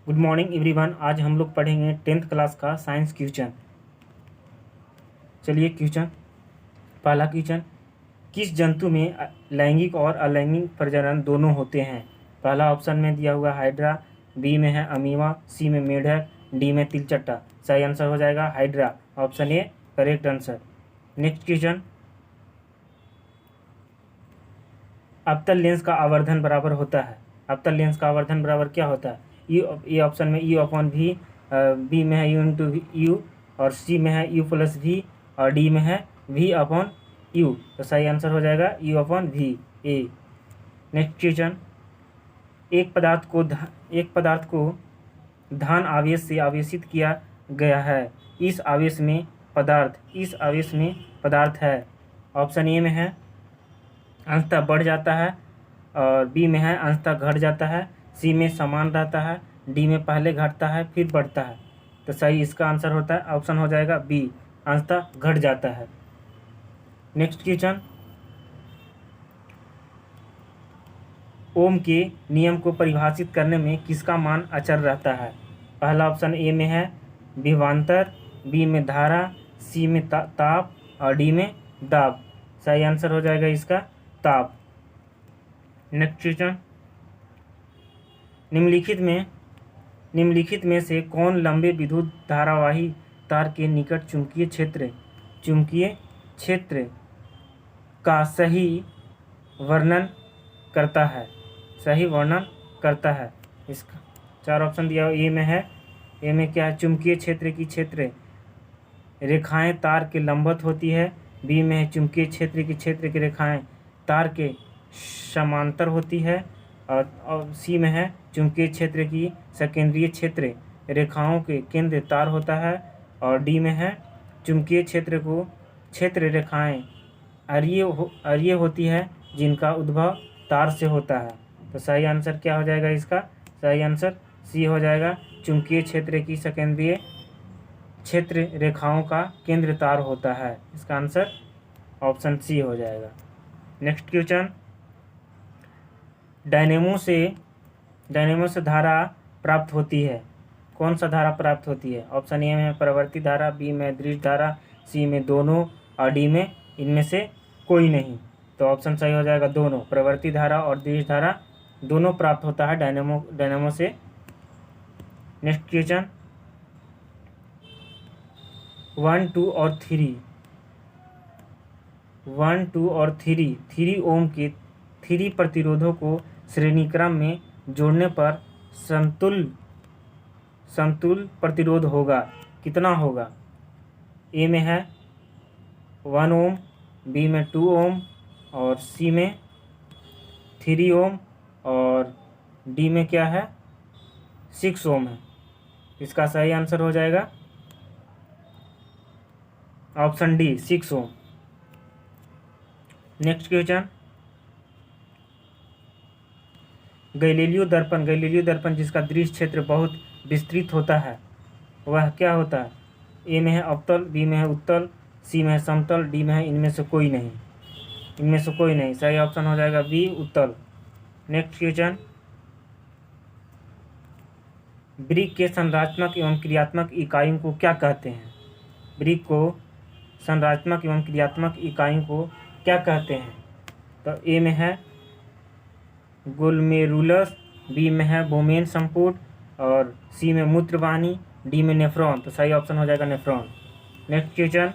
Good morning everyone. आज हम लोग पढ़ेंगे 10th क्लास का साइंस क्वेश्चन। चलिए क्वेश्चन, पहला क्वेश्चन, किस जंतु में लैंगिक और अलैंगिक प्रजनन दोनों होते हैं? पहला ऑप्शन में दिया हुआ हाइड्रा, बी में है अमीबा, सी में मेढक, डी में तिलचट्टा। सही आंसर हो जाएगा hydra, option A correct answer. Next question, अवतल लेंस का आवर्धन बराबर होता है। अवतल लेंस का आवर्धन बराबर क्या होता है? ए ऑप्शन में ई अपॉन वी, बी में है यू इंटू यू, और सी में है यू प्लस वी, और डी में है वी अपॉन यू। तो सही आंसर हो जाएगा U upon V, A. Next question, एक पदार्थ को धन आवेश से आवेशित किया गया है। इस आवेश में पदार्थ है। ऑप्शन ए में है अंशतः बढ़ जाता है, और बी में है अंशतः घट जाता है, सी में समान रहता है, डी में पहले घटता है फिर बढ़ता है। तो सही इसका आंसर होता है, ऑप्शन हो जाएगा बी, अंशतः घट जाता है। नेक्स्ट क्वेश्चन, ओम के नियम को परिभाषित करने में किसका मान अचर रहता है? पहला ऑप्शन ए में है विभवांतर, बी में धारा, सी में ताप, और डी में दाब। सही आंसर हो जाएगा इसका ताप। नेक्स्ट क्वेश्चन, निम्नलिखित में से कौन लंबे विद्युत धारावाही तार के निकट चुंबकीय क्षेत्र का सही वर्णन करता है? इसका चार ऑप्शन दिया हुआ। ए में क्या है? चुंबकीय क्षेत्र की क्षेत्र रेखाएं तार के लंबवत होती है। बी में है चुंबकीय क्षेत्र की रेखाएं तार के समांतर होती है, और सी में है चुंबकीय क्षेत्र की सकेंद्रीय क्षेत्र रेखाओं के केंद्र तार होता है, और डी में है चुंबकीय क्षेत्र रेखाएं अरीय होती है जिनका उद्भव तार से होता है। तो सही आंसर क्या हो जाएगा इसका? सही आंसर सी हो जाएगा, चुंबकीय क्षेत्र की सकेंद्रीय क्षेत्र रेखाओं का केंद्र तार होता है। इसका आंसर ऑप्शन सी हो जाएगा। नेक्स्ट क्वेश्चन, डायनेमो से धारा प्राप्त होती है। कौन सा धारा प्राप्त होती है? ऑप्शन ए में प्रवर्ती धारा, बी में दृश्य धारा, सी में दोनों, और डी में इनमें से कोई नहीं। तो ऑप्शन सही हो जाएगा दोनों, प्रवर्ती धारा और दृश्य धारा दोनों प्राप्त होता है डायनेमो से। नेक्स्ट क्वेश्चन, 1, 2 और 3 ओम के 3 प्रतिरोधों को श्रेणीक्रम में जोड़ने पर समतुल प्रतिरोध होगा, कितना होगा? ए में है 1 ओम, बी में 2 ओम, और सी में 3 ओम, और डी में क्या है? 6 ओम है। इसका सही आंसर हो जाएगा ऑप्शन डी, 6 ओम। नेक्स्ट क्वेश्चन, गैलीलियो दर्पण जिसका दृश्य क्षेत्र बहुत विस्तृत होता है, वह क्या होता है? ए में है अवतल, बी में है उत्तल, सी में है समतल, डी में है इनमें से कोई नहीं। सही ऑप्शन हो जाएगा बी, उत्तल। नेक्स्ट क्वेश्चन, वृक्क के संरचनात्मक एवं क्रियात्मक इकाइयों को क्या कहते हैं? वृक्क को संरचनात्मक एवं क्रियात्मक इकाइयों को क्या कहते हैं? तो ए में है ग्लोमेरुलस, बी में है बोमेन संपुट, और सी में मूत्रवाहिनी, डी में नेफ्रॉन। तो सही ऑप्शन हो जाएगा नेफ्रॉन। नेक्स्ट क्वेश्चन,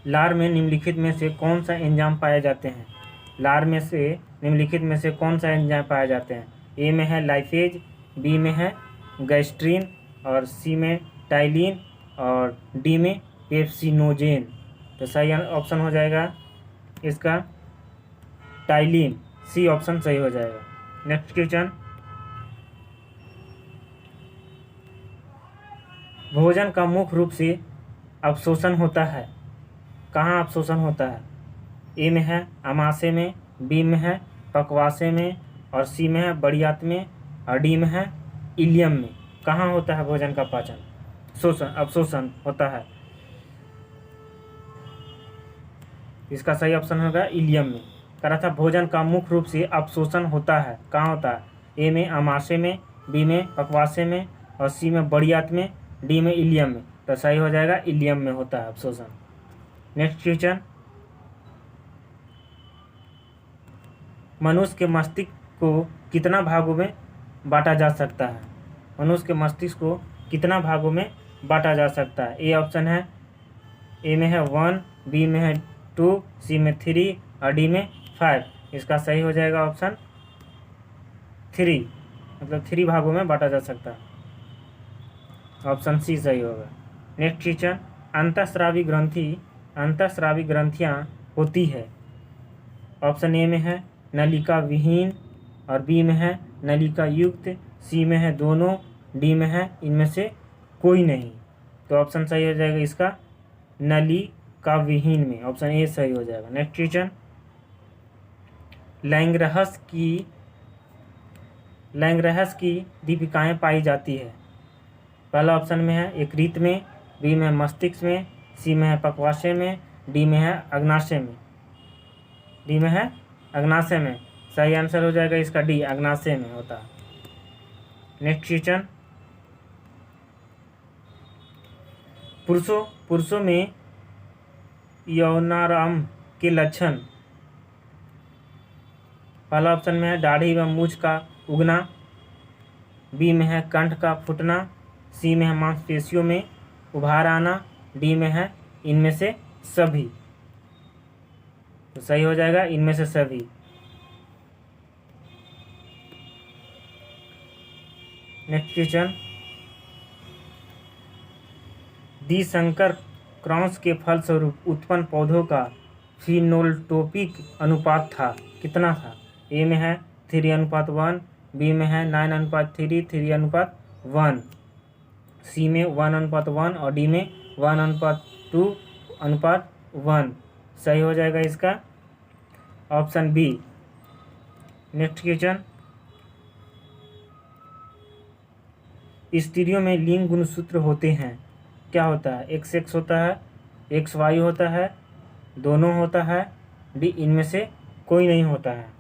लार में निम्नलिखित में से कौन सा एंजाइम पाए जाते हैं? ए में है लाइपेज, बी में है गैस्ट्रीन, और सी में टाइलिन, और डी में पेप्सिनोजेन। तो सही ऑप्शन हो जाएगा इसका टाइलिन, सी ऑप्शन सही हो जाएगा। नेक्स्ट क्वेश्चन, भोजन का मुख्य रूप से अवशोषण होता है, कहाँ अवशोषण होता है? ए में है आमाशय में, बी में है पक्वाशय में, और सी में है बड़ियात में, और डी में है इलियम में। कहाँ होता है भोजन का पाचन? अवशोषण होता है। इसका सही ऑप्शन होगा इलियम में। कहा था भोजन का मुख्य रूप से अवशोषण होता है, कहाँ होता है? ए में आमाशय में, बी में पकवासे में, और सी में बड़ी आंत में, डी में इलियम में। तो सही हो जाएगा इलियम में होता है अवशोषण। नेक्स्ट क्वेश्चन, मनुष्य के मस्तिष्क को कितना भागों में बांटा जा सकता है? मनुष्य के मस्तिष्क को कितना भागों में बांटा जा सकता है? ए ऑप्शन है, ए में है 1, बी में है 2, सी में 3 और डी में 5। इसका सही हो जाएगा ऑप्शन 3, मतलब 3 भागों में बांटा जा सकता है। ऑप्शन सी सही होगा। नेक्स्ट क्वेश्चन, अंतःस्रावी ग्रंथियाँ होती है। ऑप्शन ए में है नलिका विहीन, और बी में है नलिका युक्त, सी में है दोनों, डी में है इनमें से कोई नहीं। तो ऑप्शन सही हो जाएगा इसका नलिका विहीन में, ऑप्शन ए सही हो जाएगा। नेक्स्ट क्वेश्चन, लैंगरहस की दीपिकाएँ पाई जाती है। पहला ऑप्शन में है यकृत में, बी में मस्तिष्क में, सी में है पकवाशय में, डी में है अग्नाशय में। डी में है अग्नाशय में, सही आंसर हो जाएगा इसका डी, अग्नाशय में होता है। नेक्स्ट क्वेश्चन, पुरुषों में यौनारंभ के लक्षण। पहला ऑप्शन में है दाढ़ी व मूछ का उगना, बी में है कंठ का फूटना, सी में है मांसपेशियों में उभार आना, डी में है इनमें से सभी। तो सही हो जाएगा इनमें से सभी। नेक्स्ट क्वेश्चन, द्विसंकर क्रॉस के फलस्वरूप उत्पन्न पौधों का फिनोटोपिक अनुपात था, कितना था? ए में है 3:1, बी में है 9:3, 3:1, सी में 1:1 और डी में 1:2:1। सही हो जाएगा इसका ऑप्शन बी। नेक्स्ट क्वेश्चन, स्त्रियों में लिंग गुणसूत्र होते हैं, क्या होता है? XX होता है, XY होता है, दोनों होता है, डी इनमें से कोई नहीं होता है।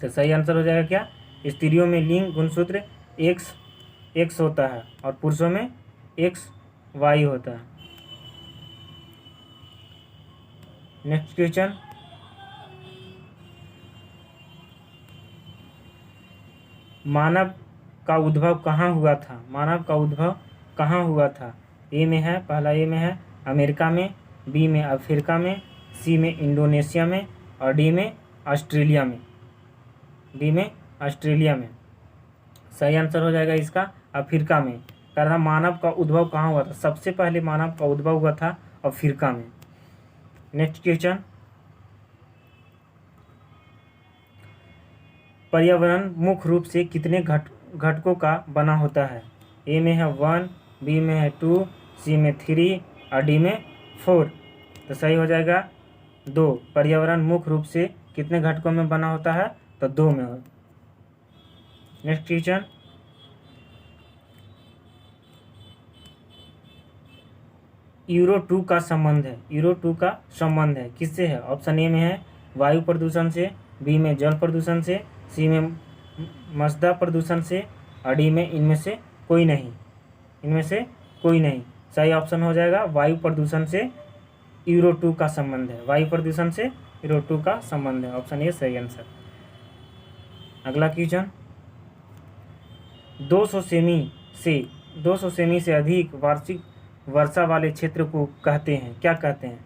तो सही आंसर हो जाएगा क्या? स्त्रियों में लिंग गुणसूत्र X होता है और पुरुषों में XY होता है। नेक्स्ट क्वेश्चन, मानव का उद्भव कहाँ हुआ था? मानव का उद्भव कहाँ हुआ था? ए में है, पहला ए में है अमेरिका में, बी में अफ्रीका में, सी में इंडोनेशिया में और डी में ऑस्ट्रेलिया में। डी में ऑस्ट्रेलिया में सही आंसर हो जाएगा इसका अफ्रीका में। कारण मानव का उद्भव कहाँ हुआ था? सबसे पहले मानव का उद्भव हुआ था अफ्रीका में। नेक्स्ट क्वेश्चन, पर्यावरण मुख्य रूप से कितने घटकों का बना होता है? ए में है 1, बी में है 2, सी में 3 और डी में 4। तो सही हो जाएगा 2। पर्यावरण मुख्य रूप से कितने घटकों में बना होता है? तो 2 में हो। नेक्स्ट क्वेश्चन, यूरो 2 का संबंध है। यूरो 2 का संबंध है किससे है? ऑप्शन ए में है वायु प्रदूषण से, बी में जल प्रदूषण से, सी में मसदा प्रदूषण से और डी में इनमें से कोई नहीं। इनमें से कोई नहीं। सही ऑप्शन हो जाएगा वायु प्रदूषण से यूरो 2 का संबंध है। वायु प्रदूषण से यूरो 2 का संबंध है, ऑप्शन ए सही आंसर। अगला क्वेश्चन, 200 सेमी से अधिक वार्षिक वर्षा वाले क्षेत्र को कहते हैं, क्या कहते हैं?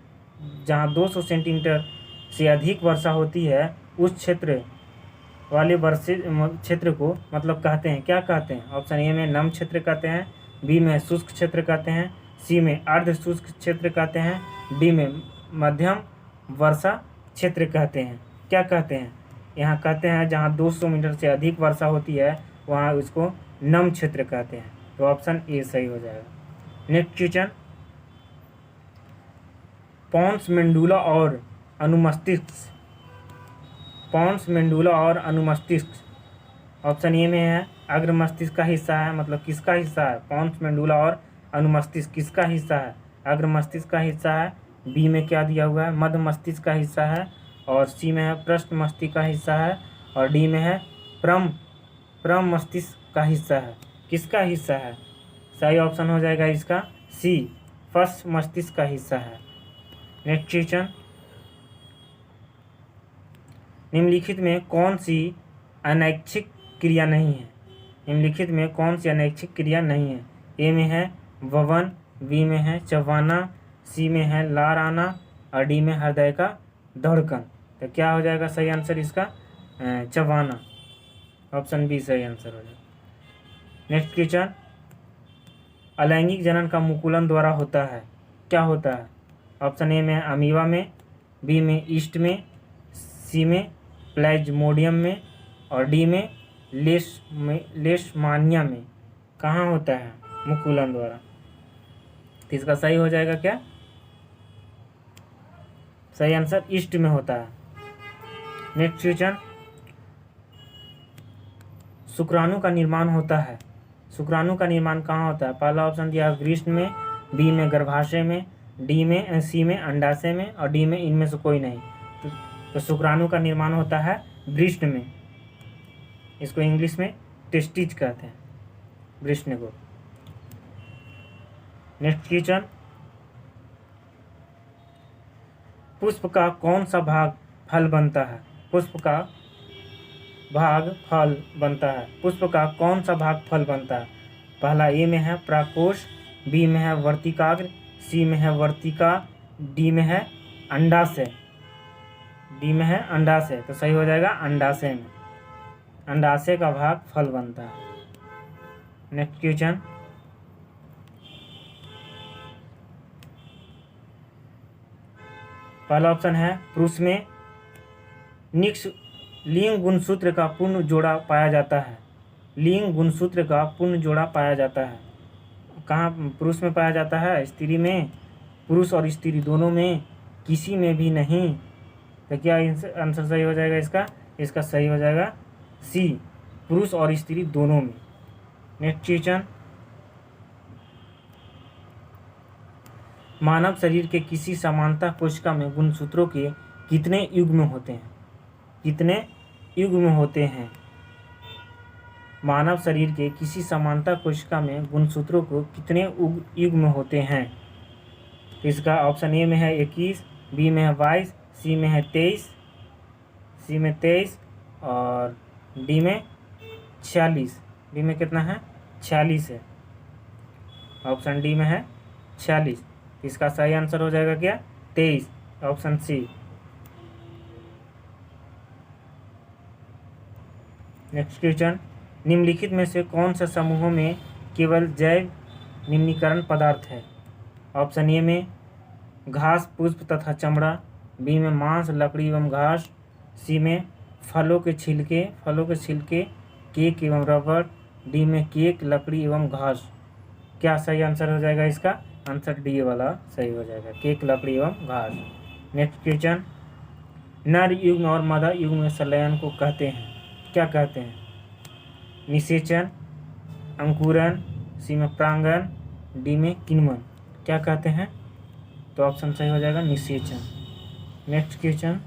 जहाँ 200 सेंटीमीटर से अधिक वर्षा होती है उस क्षेत्र वाले क्षेत्र को मतलब कहते हैं, क्या कहते हैं? ऑप्शन ए में नम क्षेत्र कहते हैं, बी में शुष्क क्षेत्र कहते हैं, सी में अर्ध शुष्क क्षेत्र कहते हैं, डी में मध्यम वर्षा क्षेत्र कहते हैं। क्या कहते हैं? यहाँ कहते हैं जहाँ 200 मीटर से अधिक वर्षा होती है वहाँ उसको नम क्षेत्र कहते हैं। तो ऑप्शन ए सही हो जाएगा। नेक्स्ट क्वेश्चन, पॉन्स मेंडुला और अनुमस्तिष्क ऑप्शन ए में है अग्र मस्तिष्क का हिस्सा है, मतलब किसका हिस्सा है? पॉन्स मेंडुला और अनुमस्तिष्क किसका हिस्सा है? अग्र मस्तिष्क का हिस्सा है। बी में क्या दिया हुआ है? मध्य मस्तिष्क का हिस्सा है और सी में है पृष्ठ मस्तिष्क का हिस्सा है और डी में है परम प्रमस्तिष्क का हिस्सा है। किसका हिस्सा है? सही ऑप्शन हो जाएगा इसका सी, फर्स्ट मस्तिष्क का हिस्सा है। नेक्स्ट क्वेश्चन, निम्नलिखित में कौन सी अनैच्छिक क्रिया नहीं है? निम्नलिखित में कौन सी अनैच्छिक क्रिया नहीं है? ए में है ववन, बी में है चबाना, सी में है लार आना और डी में हृदय का धड़कन। तो क्या हो जाएगा सही आंसर इसका? चबाना। ऑप्शन बी सही आंसर हो जाएगा। नेक्स्ट क्वेश्चन, अलैंगिक जनन का मुकुलन द्वारा होता है, क्या होता है? ऑप्शन ए में अमीबा में, बी में ईस्ट में, सी में प्लाज्मोडियम में और डी में लेशमानिया में। कहाँ होता है मुकुलन द्वारा? तो इसका सही हो जाएगा क्या? सही आंसर ईस्ट में होता है। नेक्स्ट क्वेश्चन, शुक्राणु का निर्माण होता है, शुक्राणु का निर्माण कहाँ होता है? पहला ऑप्शन दिया वृष्ण में, बी में गर्भाशय में, सी में अंडाशय में और डी में इनमें से कोई नहीं। तो शुक्राणु का निर्माण होता है वृष्ण में। इसको इंग्लिश में टेस्टिज कहते हैं, वृष्ण को। नेक्स्ट क्वेश्चन, पुष्प का कौन सा भाग फल बनता है? पुष्प का भाग फल बनता है। पुष्प का कौन सा भाग फल बनता है? पहला ए में है प्राकोष, बी में है वर्तिकाग्र, सी में है वर्तिका, डी में है अंडाशय। डी में है अंडाशय, तो सही हो जाएगा अंडाशय में। अंडाशय का भाग फल बनता है। नेक्स्ट क्वेश्चन, पहला ऑप्शन है पुरुष में निक्स लिंग गुणसूत्र का पूर्ण जोड़ा पाया जाता है। लिंग गुणसूत्र का पूर्ण जोड़ा पाया जाता है कहाँ? पुरुष में पाया जाता है, स्त्री में, पुरुष और स्त्री दोनों में, किसी में भी नहीं। तो क्या आंसर सही हो जाएगा इसका? इसका सही हो जाएगा सी, पुरुष और स्त्री दोनों में। नेक्स्ट क्वेश्चन, मानव शरीर के किसी समानता कोशिका में गुणसूत्रों के कितने युग्म होते हैं? कितने युग्म होते हैं? मानव शरीर के किसी समानता कोशिका में गुणसूत्रों को कितने युग्म होते हैं? तो इसका ऑप्शन ए में है 21, बी में है 22, सी में है 23 और डी में 46। डी में कितना है? 46 है। ऑप्शन डी में है 46। इसका सही आंसर हो जाएगा क्या? 23, ऑप्शन सी। नेक्स्ट क्वेश्चन, निम्नलिखित में से कौन से समूहों में केवल जैव निम्नीकरण पदार्थ है? ऑप्शन ए में घास, पुष्प तथा चमड़ा, बी में मांस, लकड़ी एवं घास, सी में फलों के छिलके, केक एवं रबड़, डी में केक, लकड़ी एवं घास। क्या सही आंसर हो जाएगा इसका? आंसर डी वाला सही हो जाएगा, केक, लकड़ी एवं घास। नेक्स्ट क्वेश्चन, नर युग्म और मादा युग्म में संलयन को कहते हैं, क्या कहते हैं? निषेचन, अंकुरन, सी में प्रांगण, डी में किण्वन। क्या कहते हैं? तो ऑप्शन सही हो जाएगा निषेचन। नेक्स्ट क्वेश्चन,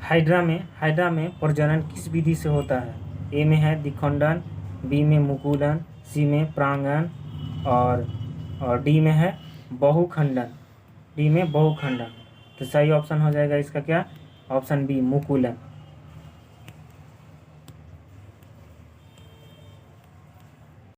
हाइड्रा में प्रजनन किस विधि से होता है? ए में है द्विखंडन, बी में मुकुलन, सी में प्रांगण और डी में है बहुखंडन। डी में बहुखंडन। तो सही ऑप्शन हो जाएगा इसका क्या? Option B मुकुलन।